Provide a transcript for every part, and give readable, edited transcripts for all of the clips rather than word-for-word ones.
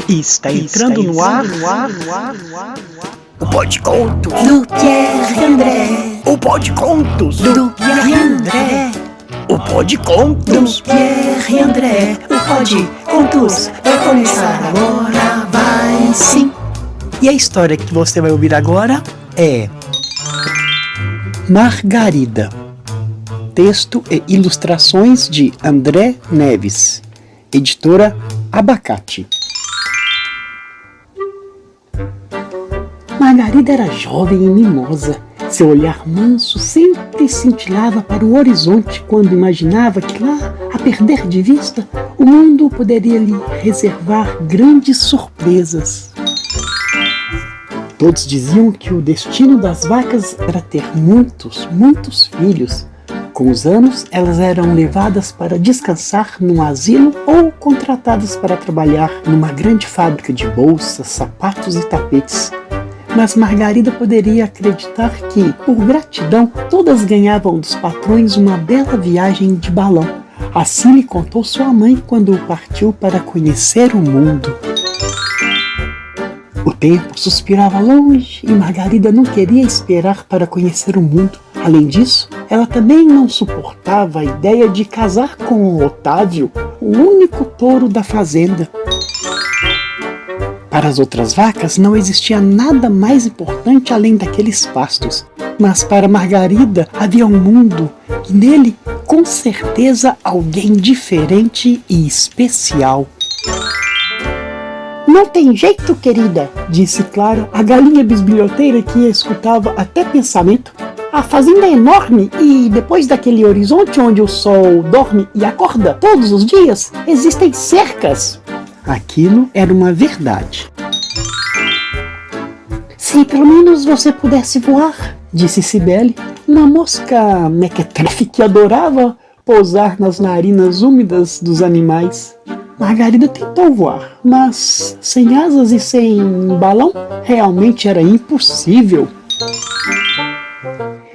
Está entrando no ar o Pode Contos do Pierre André. O Pode Contos do Pierre André. O Pode Contos do Pierre André. O Pode Contos vai começar agora, vai sim. E a história que você vai ouvir agora é Margarida. Texto e ilustrações de André Neves. Editora Abacate. Margarida era jovem e mimosa. Seu olhar manso sempre cintilava para o horizonte quando imaginava que lá, a perder de vista, o mundo poderia lhe reservar grandes surpresas. Todos diziam que o destino das vacas era ter muitos filhos. Com os anos, elas eram levadas para descansar num asilo ou contratadas para trabalhar numa grande fábrica de bolsas, sapatos e tapetes. Mas Margarida poderia acreditar que, por gratidão, todas ganhavam dos patrões uma bela viagem de balão. Assim lhe contou sua mãe quando partiu para conhecer o mundo. O tempo suspirava longe e Margarida não queria esperar para conhecer o mundo. Além disso, ela também não suportava a ideia de casar com o Otávio, o único touro da fazenda. Para as outras vacas não existia nada mais importante além daqueles pastos. Mas para Margarida havia um mundo e nele, com certeza, alguém diferente e especial. Não tem jeito, querida, disse Clara, a galinha bisbilhoteira que escutava até pensamento. A fazenda é enorme e depois daquele horizonte onde o sol dorme e acorda todos os dias, existem cercas. Aquilo era uma verdade. Se pelo menos você pudesse voar, disse Cibele, uma mosca mequetrefe que adorava pousar nas narinas úmidas dos animais. Margarida tentou voar, mas sem asas e sem balão, realmente era impossível.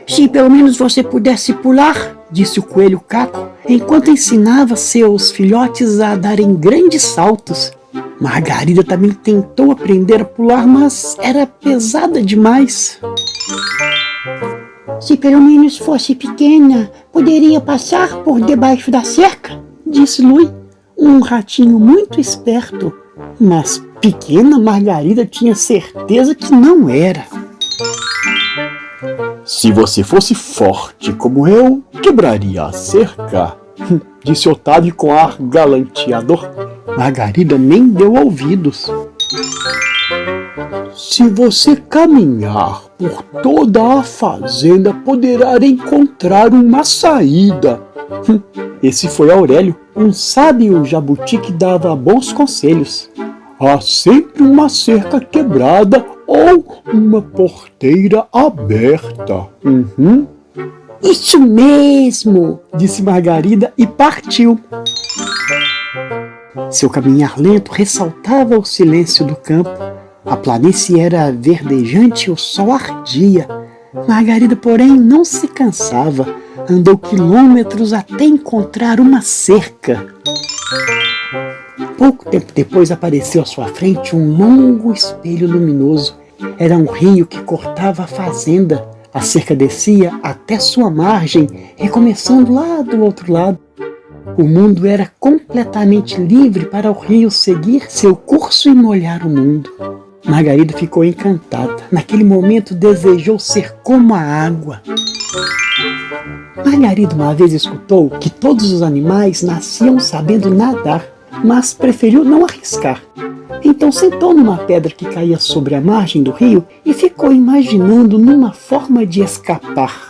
Se pelo menos você pudesse pular, disse o coelho Caco, enquanto ensinava seus filhotes a darem grandes saltos. Margarida também tentou aprender a pular, mas era pesada demais. Se pelo menos fosse pequena, poderia passar por debaixo da cerca, disse Lui, um ratinho muito esperto. Mas pequena Margarida tinha certeza que não era. Se você fosse forte como eu, quebraria a cerca, disse Otávio com ar galanteador. Margarida nem deu ouvidos. Se você caminhar por toda a fazenda, poderá encontrar uma saída. Esse foi Aurélio, um sábio jabuti que dava bons conselhos. Há sempre uma cerca quebrada ou uma porteira aberta. Isso mesmo, disse Margarida e partiu. Seu caminhar lento ressaltava o silêncio do campo. A planície era verdejante e o sol ardia. Margarida, porém, não se cansava. Andou quilômetros até encontrar uma cerca. Pouco tempo depois apareceu à sua frente um longo espelho luminoso. Era um rio que cortava a fazenda. A cerca descia até sua margem, recomeçando lá do outro lado. O mundo era completamente livre para o rio seguir seu curso e molhar o mundo. Margarida ficou encantada. Naquele momento desejou ser como a água. Margarida uma vez escutou que todos os animais nasciam sabendo nadar, mas preferiu não arriscar. Então sentou numa pedra que caía sobre a margem do rio e ficou imaginando numa forma de escapar.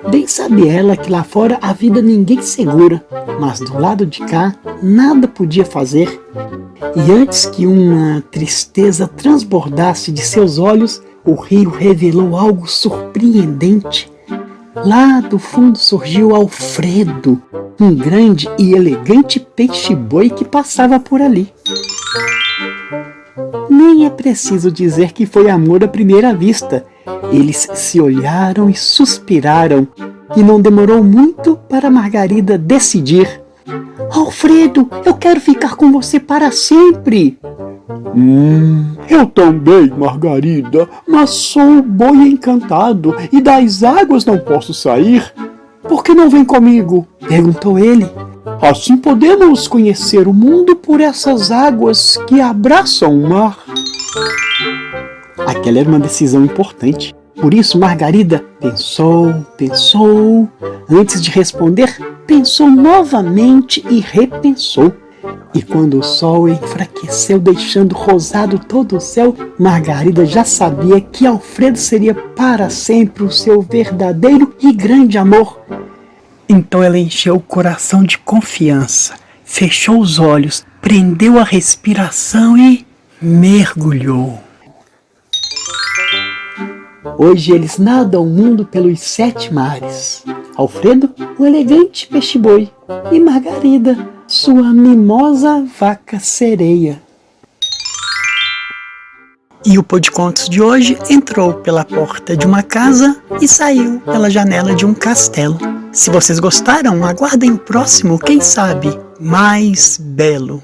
Bem sabe ela que lá fora a vida ninguém segura, mas do lado de cá nada podia fazer. E antes que uma tristeza transbordasse de seus olhos, o rio revelou algo surpreendente. Lá do fundo surgiu Alfredo, um grande e elegante peixe-boi que passava por ali. Nem é preciso dizer que foi amor à primeira vista. Eles se olharam e suspiraram, e não demorou muito para Margarida decidir. Alfredo, eu quero ficar com você para sempre. Eu também, Margarida, mas sou boi encantado e das águas não posso sair. Por que não vem comigo? Perguntou ele. Assim podemos conhecer o mundo por essas águas que abraçam o mar. Aquela era uma decisão importante. Por isso, Margarida pensou. Antes de responder, pensou novamente e repensou. E quando o sol enfraqueceu, deixando rosado todo o céu, Margarida já sabia que Alfredo seria para sempre o seu verdadeiro e grande amor. Então ela encheu o coração de confiança, fechou os olhos, prendeu a respiração e mergulhou. Hoje eles nadam o mundo pelos 7 mares. Alfredo, o elegante peixe-boi, e Margarida, sua mimosa vaca-sereia. E o Pô de Contos de hoje entrou pela porta de uma casa e saiu pela janela de um castelo. Se vocês gostaram, aguardem o próximo, quem sabe, mais belo.